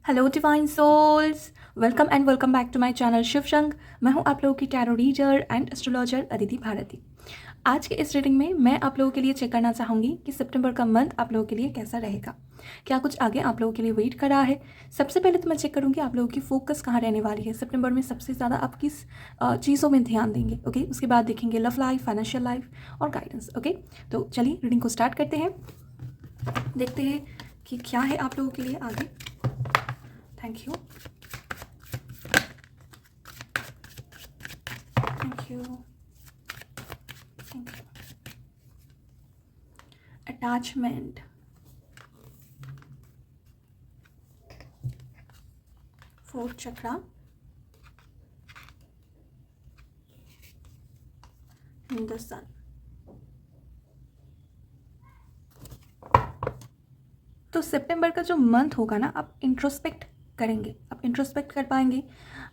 Hello divine souls, welcome and welcome back to my channel Shivshang. मैं हूं आप लोगों की tarot reader and astrologer Aditi Bharti. आज के इस रीडिंग में मैं आप लोगों के लिए चेक करना चाहूँगी कि सितंबर का मंथ आप लोगों के लिए कैसा रहेगा, क्या कुछ आगे आप लोगों के लिए वेट कर रहा है। सबसे पहले तो मैं चेक करूँगी आप लोगों की फोकस कहाँ रहने वाली है सितंबर में, सबसे ज़्यादा आप किस चीज़ों में ध्यान देंगे। ओके, उसके बाद देखेंगे लव लाइफ, फाइनेंशियल लाइफ और गाइडेंस। ओके, तो चलिए रीडिंग को स्टार्ट करते हैं, देखते हैं कि क्या है आप लोगों के लिए आगे। Thank you, thank you, thank you. Attachment, fourth chakra, the sun. तो सितंबर का जो मंथ होगा ना, आप इंट्रोस्पेक्ट करेंगे, आप इंट्रोस्पेक्ट कर पाएंगे,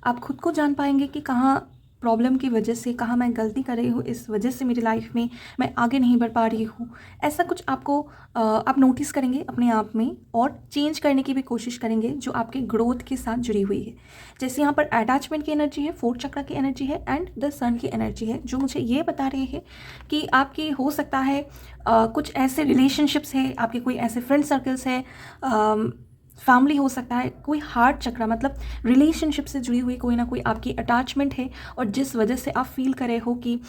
आप खुद को जान पाएंगे कि कहाँ प्रॉब्लम की वजह से, कहाँ मैं गलती कर रही हूँ, इस वजह से मेरी लाइफ में मैं आगे नहीं बढ़ पा रही हूँ। ऐसा कुछ आपको आप नोटिस करेंगे अपने आप में और चेंज करने की भी कोशिश करेंगे जो आपके ग्रोथ के साथ जुड़ी हुई है। जैसे यहाँ पर अटैचमेंट की एनर्जी है, फोर्थ चक्र की एनर्जी है एंड द सन की एनर्जी है, जो मुझे ये बता रही है कि आपके हो सकता है कुछ ऐसे रिलेशनशिप्स है, आपके कोई ऐसे फ्रेंड सर्कल्स है, फैमिली हो सकता है, कोई हार्ट चक्र मतलब रिलेशनशिप से जुड़ी हुई कोई ना कोई आपकी अटैचमेंट है, और जिस वजह से आप फील कर रहे हो कि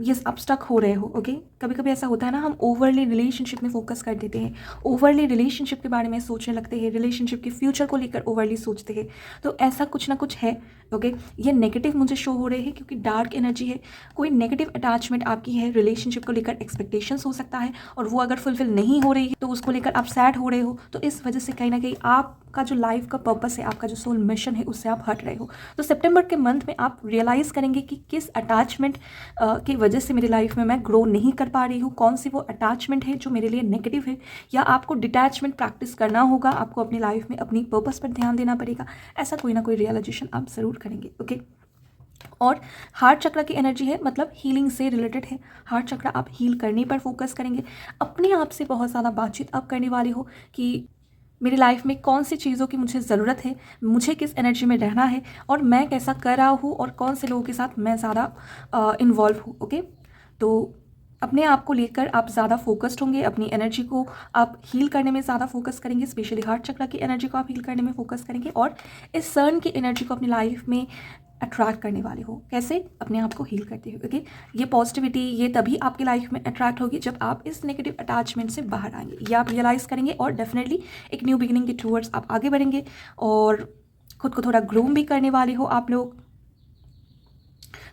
यस आप स्टक हो रहे हो। ओके, कभी कभी ऐसा होता है ना, हम ओवरली रिलेशनशिप में फोकस कर देते हैं, ओवरली रिलेशनशिप के बारे में सोचने लगते हैं, रिलेशनशिप के फ्यूचर को लेकर ओवरली सोचते हैं। तो ऐसा कुछ ना कुछ है। ओके, ये नेगेटिव मुझे शो हो रहे हैं क्योंकि डार्क एनर्जी है, कोई नेगेटिव अटैचमेंट आपकी है, रिलेशनशिप को लेकर एक्सपेक्टेशंस हो सकता है और वो अगर फुलफिल नहीं हो रही है तो उसको लेकर आप सैड हो रहे हो। तो इस वजह से कहीं ना कहीं आपका जो लाइफ का पर्पस है, आपका जो सोल मिशन है, उससे आप हट रहे हो। तो सितंबर के मंथ में आप रियलाइज़ करेंगे कि किस अटैचमेंट की वजह से मेरी लाइफ में मैं ग्रो नहीं कर पा रही हूँ, कौन सी वो अटैचमेंट है जो मेरे लिए नेगेटिव है, या आपको डिटैचमेंट प्रैक्टिस करना होगा, आपको अपनी लाइफ में अपनी पर्पस पर ध्यान देना पड़ेगा। ऐसा कोई ना कोई रियलाइजेशन आप ज़रूर करेंगे। ओके, और हार्ट चक्र की एनर्जी है, मतलब हीलिंग से रिलेटेड है। हार्ट चक्र आप हील करने पर फोकस करेंगे, अपने आप से बहुत ज़्यादा बातचीत आप करने वाले हो कि मेरी लाइफ में कौन सी चीज़ों की मुझे ज़रूरत है, मुझे किस एनर्जी में रहना है और मैं कैसा कर रहा हूँ और कौन से लोगों के साथ मैं ज़्यादा इन्वॉल्व हूँ। ओके, तो अपने आप को लेकर आप ज़्यादा फोकस्ड होंगे, अपनी एनर्जी को आप हील करने में ज़्यादा फोकस करेंगे, स्पेशली हार्ट चक्र की एनर्जी को आप हील करने में फोकस करेंगे और इस सन की एनर्जी को अपनी लाइफ में अट्रैक्ट करने वाले हो। कैसे? अपने आप को हील करते हुए। ओके, ये पॉजिटिविटी ये तभी आपकी लाइफ में अट्रैक्ट होगी जब आप इस नेगेटिव अटैचमेंट से बाहर आएंगे, ये आप रियलाइज़ करेंगे और डेफिनेटली एक न्यू बिगिनिंग के टूवर्ड्स आप आगे बढ़ेंगे और खुद को थोड़ा ग्रूम भी करने वाले हो आप लोग,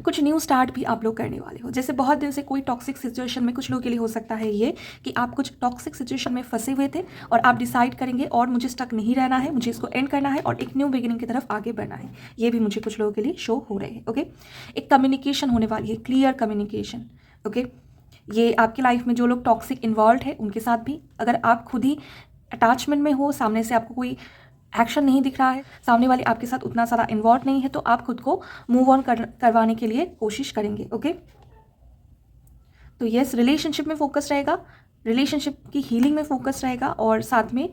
कुछ न्यू स्टार्ट भी आप लोग करने वाले हो। जैसे बहुत दिन से कोई टॉक्सिक सिचुएशन में, कुछ लोगों के लिए हो सकता है ये कि आप कुछ टॉक्सिक सिचुएशन में फंसे हुए थे और आप डिसाइड करेंगे और मुझे स्टक नहीं रहना है, मुझे इसको एंड करना है और एक न्यू बिगिनिंग की तरफ आगे बढ़ना है। ये भी मुझे कुछ लोगों के लिए शो हो रहे हैं। ओके, एक कम्युनिकेशन होने वाली है, क्लियर कम्युनिकेशन। ओके, ये आपकी लाइफ में जो लोग टॉक्सिक इन्वॉल्व है उनके साथ भी, अगर आप खुद ही अटैचमेंट में हो, सामने से आपको कोई एक्शन नहीं दिख रहा है, सामने वाले आपके साथ उतना सारा इन्वॉल्व नहीं है, तो आप खुद को मूव ऑन करवाने के लिए कोशिश करेंगे। ओके, तो यस रिलेशनशिप में फोकस रहेगा, रिलेशनशिप की हीलिंग में फोकस रहेगा और साथ में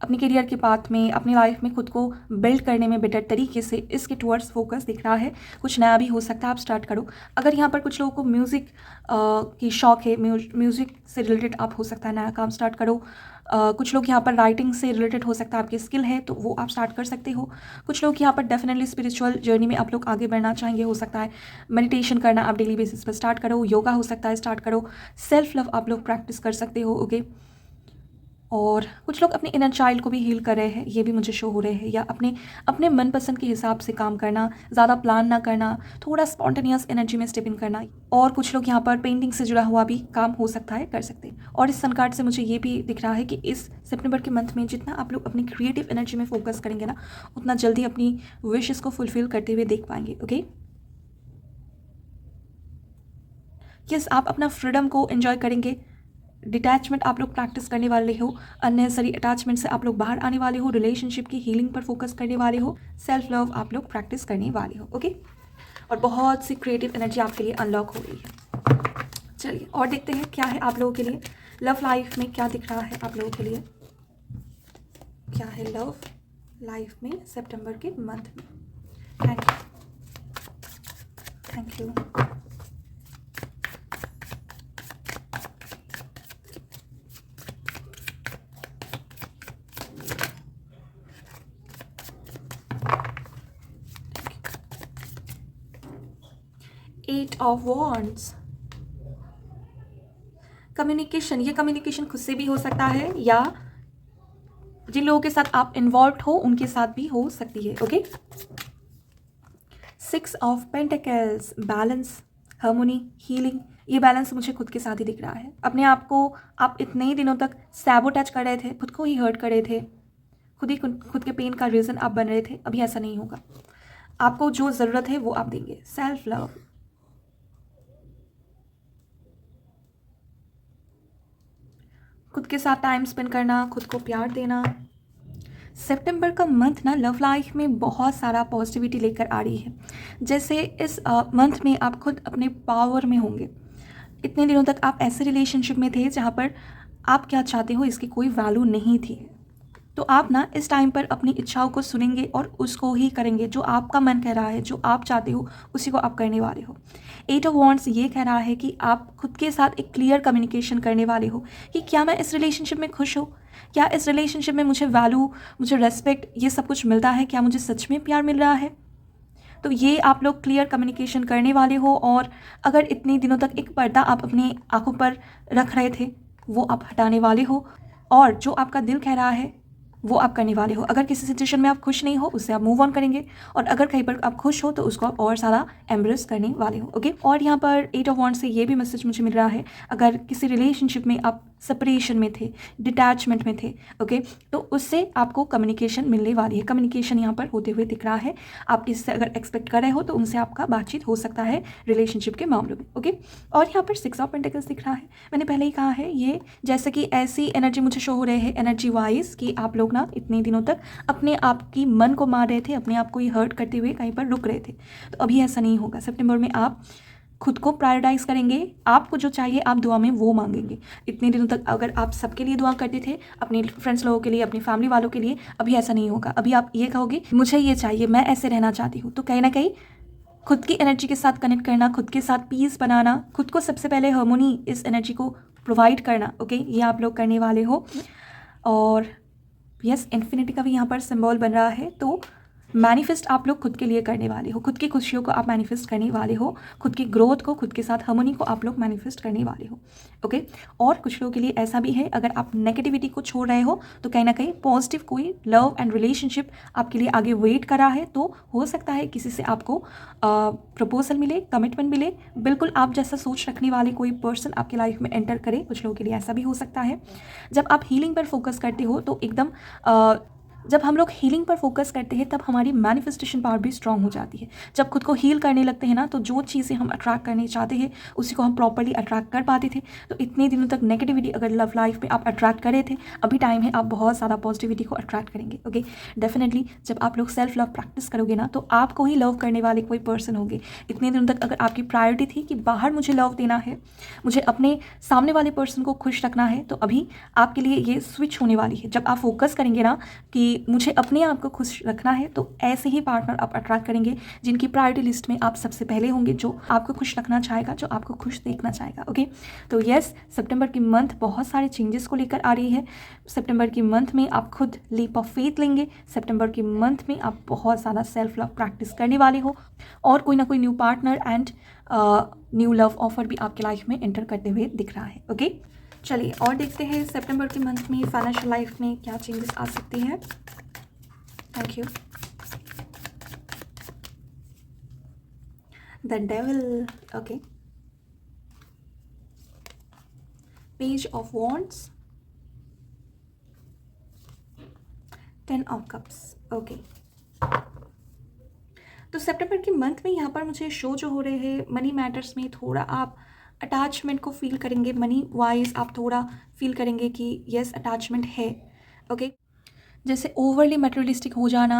अपने करियर के पाथ में, अपनी लाइफ में खुद को बिल्ड करने में बेटर तरीके से इसके टुवर्ड्स फोकस दिख रहा है। कुछ नया भी हो सकता है, आप स्टार्ट करो। अगर यहाँ पर कुछ लोगों को म्यूज़िक की शौक है, म्यूज़िक से रिलेटेड आप हो सकता है नया काम स्टार्ट करो। कुछ लोग यहाँ पर राइटिंग से रिलेटेड हो सकता है, आपकी स्किल है तो वो आप स्टार्ट कर सकते हो। कुछ लोग यहाँ पर डेफिनेटली स्पिरिचुअल जर्नी में आप लोग आगे बढ़ना चाहेंगे, हो सकता है मेडिटेशन करना आप डेली बेसिस पर स्टार्ट करो, योगा हो सकता है स्टार्ट करो, सेल्फ लव आप लोग प्रैक्टिस कर सकते हो। ओके, और कुछ लोग अपने इनर चाइल्ड को भी हील कर रहे हैं, ये भी मुझे शो हो रहे हैं, या अपने अपने मनपसंद के हिसाब से काम करना, ज़्यादा प्लान ना करना, थोड़ा स्पॉन्टेनियस एनर्जी में स्टेप इन करना। और कुछ लोग यहाँ पर पेंटिंग से जुड़ा हुआ भी काम हो सकता है, कर सकते हैं। और इस सन कार्ड से मुझे ये भी दिख रहा है कि इस सितंबर के मंथ में जितना आप लोग अपनी क्रिएटिव एनर्जी में फोकस करेंगे ना, उतना जल्दी अपनी विशेस को फुलफिल करते हुए देख पाएंगे। ओके, यस आप अपना फ्रीडम को एंजॉय करेंगे, डिटैचमेंट आप लोग प्रैक्टिस करने वाले हो, अननेसेसरी अटैचमेंट से आप लोग बाहर आने वाले हो, रिलेशनशिप की हीलिंग पर फोकस करने वाले हो, सेल्फ लव आप लोग प्रैक्टिस करने वाले हो। ओके, और बहुत सी क्रिएटिव एनर्जी आपके लिए अनलॉक हो रही है। चलिए और देखते हैं क्या है आप लोगों के लिए, लव लाइफ में क्या दिख रहा है आप लोगों के लिए। क्या है लव लाइफ में सितंबर के मंथ में। Thank you, thank you. 8 of wands. Communication, ये कम्युनिकेशन खुद से भी हो सकता है या जिन लोगों के साथ आप इन्वॉल्व हो उनके साथ भी हो सकती है। Okay. 6 of pentacles, balance, harmony, healing. ये बैलेंस मुझे खुद के साथ ही दिख रहा है। अपने आप को आप इतने ही दिनों तक सैबोटेज कर रहे थे, खुद को ही हर्ट कर रहे थे, खुद के पेन का रीज़न आप बन रहे थे। अभी ऐसा नहीं होगा। आपको जो ज़रूरत है वो आप देंगे। सेल्फ लव, खुद के साथ टाइम स्पेंड करना, खुद को प्यार देना। सितंबर का मंथ ना लव लाइफ में बहुत सारा पॉजिटिविटी लेकर आ रही है। जैसे इस मंथ में आप खुद अपने पावर में होंगे। इतने दिनों तक आप ऐसे रिलेशनशिप में थे जहाँ पर आप क्या चाहते हो इसकी कोई वैल्यू नहीं थी। तो आप ना इस टाइम पर अपनी इच्छाओं को सुनेंगे और उसको ही करेंगे। जो आपका मन कह रहा है, जो आप चाहते हो, उसी को आप करने वाले हो। 8 ऑफ वॉन्ड्स ये कह रहा है कि आप खुद के साथ एक क्लियर कम्युनिकेशन करने वाले हो कि क्या मैं इस रिलेशनशिप में खुश हूँ, क्या इस रिलेशनशिप में मुझे वैल्यू, मुझे रेस्पेक्ट, ये सब कुछ मिलता है, क्या मुझे सच में प्यार मिल रहा है। तो ये आप लोग क्लियर कम्युनिकेशन करने वाले हो। और अगर इतने दिनों तक एक पर्दा आप अपनी आंखों पर रख रहे थे वो आप हटाने वाले हो। और जो आपका दिल कह रहा है वो आप करने वाले हो। अगर किसी सिचुएशन में आप खुश नहीं हो उससे आप मूव ऑन करेंगे, और अगर कहीं पर आप खुश हो तो उसको आप और ज़्यादा एम्ब्रेस करने वाले हो। ओके। और यहाँ पर 8 ऑफ वॉन्ड्स से ये भी मैसेज मुझे मिल रहा है, अगर किसी रिलेशनशिप में आप सेपरेशन में थे, डिटैचमेंट में थे, ओके, तो उससे आपको कम्युनिकेशन मिलने वाली है। कम्युनिकेशन यहाँ पर होते हुए दिख रहा है। आप इससे अगर एक्सपेक्ट कर रहे हो तो उनसे आपका बातचीत हो सकता है रिलेशनशिप के मामलों में। ओके। और यहाँ पर 6 ऑफ पेंटिकल्स दिख रहा है। मैंने पहले ही कहा है, ये जैसे कि ऐसी एनर्जी मुझे शो हो रहे हैं एनर्जी वाइज कि आप लोग ना इतने दिनों तक अपने आप की मन को मार रहे थे, अपने आप को ही हर्ट करते हुए कहीं पर रुक रहे थे। तो अभी ऐसा नहीं होगा। सितंबर में आप खुद को प्रायोरिटाइज करेंगे। आपको जो चाहिए आप दुआ में वो मांगेंगे। इतने दिनों तक अगर आप सबके लिए दुआ करते थे, अपने फ्रेंड्स लोगों के लिए, अपनी फैमिली वालों के लिए, अभी ऐसा नहीं होगा। अभी आप ये कहोगे मुझे ये चाहिए, मैं ऐसे रहना चाहती हूँ। तो कहीं ना कहीं खुद की एनर्जी के साथ कनेक्ट करना, खुद के साथ पीस बनाना, खुद को सबसे पहले हार्मोनी, इस एनर्जी को प्रोवाइड करना। ओके, ये आप लोग करने वाले हो। और यस, इन्फिनिटी का भी यहाँ पर सिंबल बन रहा है। तो मैनिफेस्ट आप लोग खुद के लिए करने वाले हो। खुद की खुशियों को आप मैनिफेस्ट करने वाले हो। खुद की ग्रोथ को, खुद के साथ हार्मनी को आप लोग मैनिफेस्ट करने वाले हो। ओके। और कुछ लोगों के लिए ऐसा भी है, अगर आप नेगेटिविटी को छोड़ रहे हो तो कहीं ना कहीं पॉजिटिव कोई लव एंड रिलेशनशिप आपके लिए आगे वेट कर रहा है। तो हो सकता है किसी से आपको प्रपोजल मिले, कमिटमेंट मिले, बिल्कुल आप जैसा सोच रखने वाले कोई पर्सन आपकी लाइफ में एंटर करे। कुछ लोगों के लिए ऐसा भी हो सकता है। जब आप हीलिंग पर फोकस करते हो तो एकदम जब हम लोग हीलिंग पर फोकस करते हैं तब हमारी मैनिफेस्टेशन पावर भी स्ट्रांग हो जाती है। जब खुद को हील करने लगते हैं ना, तो जो चीज़ें हम अट्रैक्ट करने चाहते हैं उसी को हम प्रॉपर्ली अट्रैक्ट कर पाते थे। तो इतने दिनों तक नेगेटिविटी अगर लव लाइफ में आप अट्रैक्ट कर रहे थे, अभी टाइम है आप बहुत ज़्यादा पॉजिटिविटी को अट्रैक्ट करेंगे। ओके। डेफिनेटली जब आप लोग सेल्फ लव प्रैक्टिस करोगे ना, तो आपको ही लव करने वाले कोई पर्सन होंगे। इतने दिनों तक अगर आपकी प्रायोरिटी थी कि बाहर मुझे लव देना है, मुझे अपने सामने वाले पर्सन को खुश रखना है, तो अभी आपके लिए ये स्विच होने वाली है। जब आप फोकस करेंगे ना कि मुझे अपने आप को खुश रखना है, तो ऐसे ही पार्टनर आप अट्रैक्ट करेंगे जिनकी प्रायोरिटी लिस्ट में आप सबसे पहले होंगे, जो आपको खुश रखना चाहेगा, जो आपको खुश देखना चाहेगा। ओके। तो यस, सितंबर की मंथ बहुत सारे चेंजेस को लेकर आ रही है। सितंबर की मंथ में आप खुद लीप ऑफ फेथ लेंगे। सितंबर की मंथ में आप बहुत ज़्यादा सेल्फ लव प्रैक्टिस करने वाले हो, और कोई ना कोई new partner and new love offer भी आपके लाइफ में एंटर करते हुए दिख रहा है। ओके। चलिए और देखते हैं सितंबर के मंथ में फाइनेंशियल लाइफ में क्या चेंजेस आ सकती है। Thank you. The Devil. Okay. Page of Wands. 10 of Cups. Okay. तो सितंबर के मंथ में यहाँ पर मुझे शो जो हो रहे हैं, मनी मैटर्स में थोड़ा आप अटैचमेंट को फील करेंगे। मनी वाइज आप थोड़ा फील करेंगे कि यस अटैचमेंट है। ओके। जैसे ओवरली मटेरियलिस्टिक हो जाना,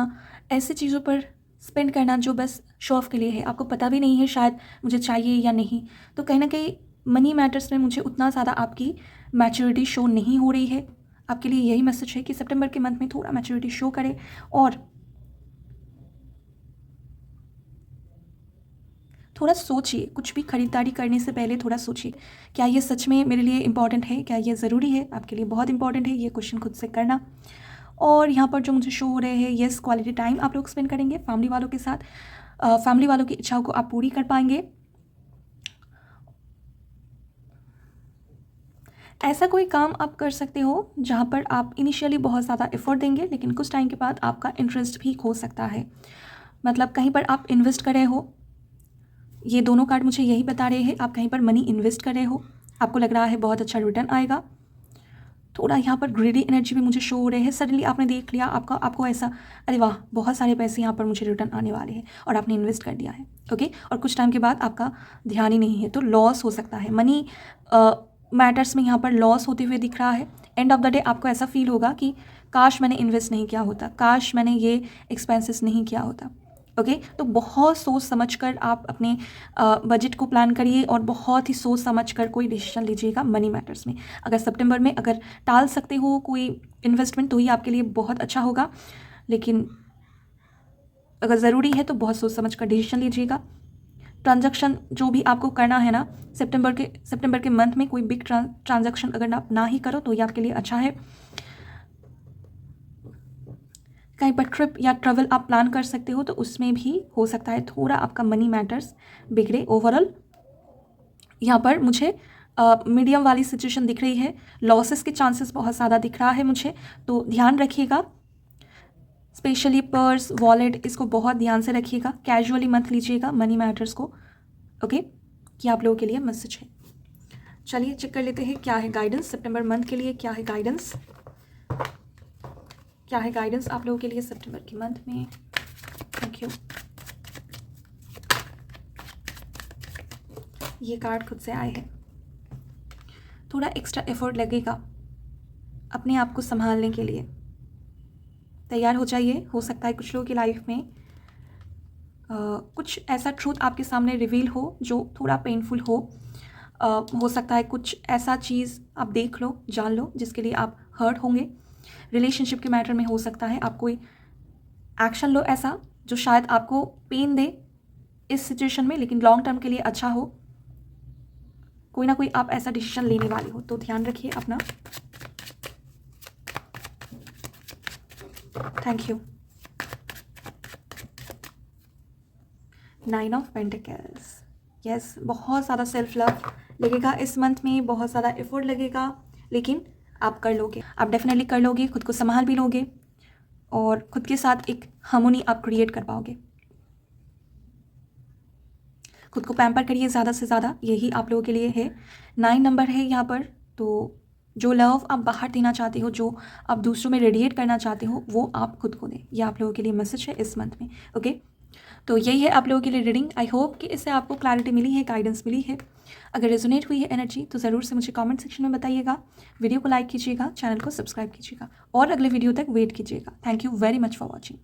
ऐसे चीज़ों पर स्पेंड करना जो बस शो ऑफ के लिए है, आपको पता भी नहीं है शायद मुझे चाहिए या नहीं। तो कहीं ना कहीं मनी मैटर्स में मुझे उतना ज़्यादा आपकी मैच्योरिटी शो नहीं हो रही है। आपके लिए यही मैसेज है कि सितंबर के मंथ में थोड़ा मैच्योरिटी शो करें और थोड़ा सोचिए, कुछ भी खरीदारी करने से पहले थोड़ा सोचिए, क्या ये सच में मेरे लिए इम्पॉर्टेंट है, क्या ये ज़रूरी है, आपके लिए बहुत इंपॉर्टेंट है, ये क्वेश्चन खुद से करना। और यहाँ पर जो मुझे शो हो रहे हैं, येस क्वालिटी टाइम आप लोग स्पेंड करेंगे फैमिली वालों के साथ, फैमिली वालों की इच्छाओं को आप पूरी कर पाएंगे। ऐसा कोई काम आप कर सकते हो जहाँ पर आप इनिशियली बहुत ज़्यादा एफर्ट देंगे, लेकिन कुछ टाइम के बाद आपका इंटरेस्ट भी खो सकता है। मतलब कहीं पर आप इन्वेस्ट कर रहे हो, ये दोनों कार्ड मुझे यही बता रहे हैं, आप कहीं पर मनी इन्वेस्ट कर रहे हो, आपको लग रहा है बहुत अच्छा रिटर्न आएगा। थोड़ा यहाँ पर ग्रीडी एनर्जी भी मुझे शो हो रहे हैं। सडनली आपने देख लिया, आपको ऐसा, अरे वाह बहुत सारे पैसे यहाँ पर मुझे रिटर्न आने वाले हैं, और आपने इन्वेस्ट कर दिया है। ओके, और कुछ टाइम के बाद आपका ध्यान ही नहीं है, तो लॉस हो सकता है। मनी मैटर्स में यहाँ पर लॉस होते हुए दिख रहा है। एंड ऑफ द डे आपको ऐसा फील होगा कि काश मैंने इन्वेस्ट नहीं किया होता, काश मैंने ये एक्सपेंसेस नहीं किया होता। ओके, तो बहुत सोच समझ कर आप अपने बजट को प्लान करिए और बहुत ही सोच समझ कर कोई डिसीजन लीजिएगा मनी मैटर्स में। अगर सितंबर में अगर टाल सकते हो कोई इन्वेस्टमेंट तो ही आपके लिए बहुत अच्छा होगा, लेकिन अगर ज़रूरी है तो बहुत सोच समझ कर डिसीजन लीजिएगा। ट्रांजैक्शन जो भी आपको करना है ना, सितंबर के मंथ में कोई बिग ट्रांजैक्शन अगर आप ना ही करो तो ये आपके लिए अच्छा है। कहीं पर ट्रिप या ट्रैवल आप प्लान कर सकते हो, तो उसमें भी हो सकता है थोड़ा आपका मनी मैटर्स बिगड़े। ओवरऑल यहाँ पर मुझे मीडियम वाली सिचुएशन दिख रही है, लॉसेस के चांसेस बहुत ज़्यादा दिख रहा है मुझे, तो ध्यान रखिएगा। स्पेशली पर्स, वॉलेट, इसको बहुत ध्यान से रखिएगा, कैजुअली मत लीजिएगा मनी मैटर्स को। ओके, ये आप लोगों के लिए मैसेज है। चलिए चेक कर लेते हैं क्या है गाइडेंस सितंबर मंथ के लिए। क्या है गाइडेंस, क्या है गाइडेंस आप लोगों के लिए सितंबर के मंथ में। Thank you. ये कार्ड खुद से आए हैं। थोड़ा एक्स्ट्रा एफर्ट लगेगा अपने आप को संभालने के लिए, तैयार हो जाइए। हो सकता है कुछ लोगों की लाइफ में कुछ ऐसा ट्रूथ आपके सामने रिवील हो जो थोड़ा पेनफुल हो सकता है कुछ ऐसा चीज़ आप देख लो, जान लो, जिसके लिए आप हर्ट होंगे। रिलेशनशिप के मैटर में हो सकता है आप कोई एक्शन लो ऐसा जो शायद आपको पेन दे इस सिचुएशन में, लेकिन लॉन्ग टर्म के लिए अच्छा हो। कोई ना कोई आप ऐसा डिसीजन लेने वाले हो, तो ध्यान रखिए अपना। Thank you. 9 of pentacles. Yes, बहुत ज़्यादा सेल्फ लव लगेगा इस मंथ में, बहुत ज़्यादा एफर्ट लगेगा, लेकिन आप कर लोगे, आप डेफिनेटली कर लोगे, खुद को संभाल भी लोगे और खुद के साथ एक हार्मोनी आप क्रिएट कर पाओगे। खुद को पैम्पर करिए ज़्यादा से ज़्यादा, यही आप लोगों के लिए है। 9 नंबर है यहाँ पर, तो जो लव आप बाहर देना चाहते हो, जो आप दूसरों में रेडिएट करना चाहते हो, वो आप खुद को दें। ये आप लोगों के लिए मैसेज है इस मंथ में। ओके, तो यही है आप लोगों के लिए रीडिंग। आई होप कि इससे आपको क्लैरिटी मिली है, गाइडेंस मिली है। अगर रेजोनेट हुई है एनर्जी तो ज़रूर से मुझे कमेंट सेक्शन में बताइएगा। वीडियो को लाइक कीजिएगा, चैनल को सब्सक्राइब कीजिएगा और अगले वीडियो तक वेट कीजिएगा। Thank you very much for watching.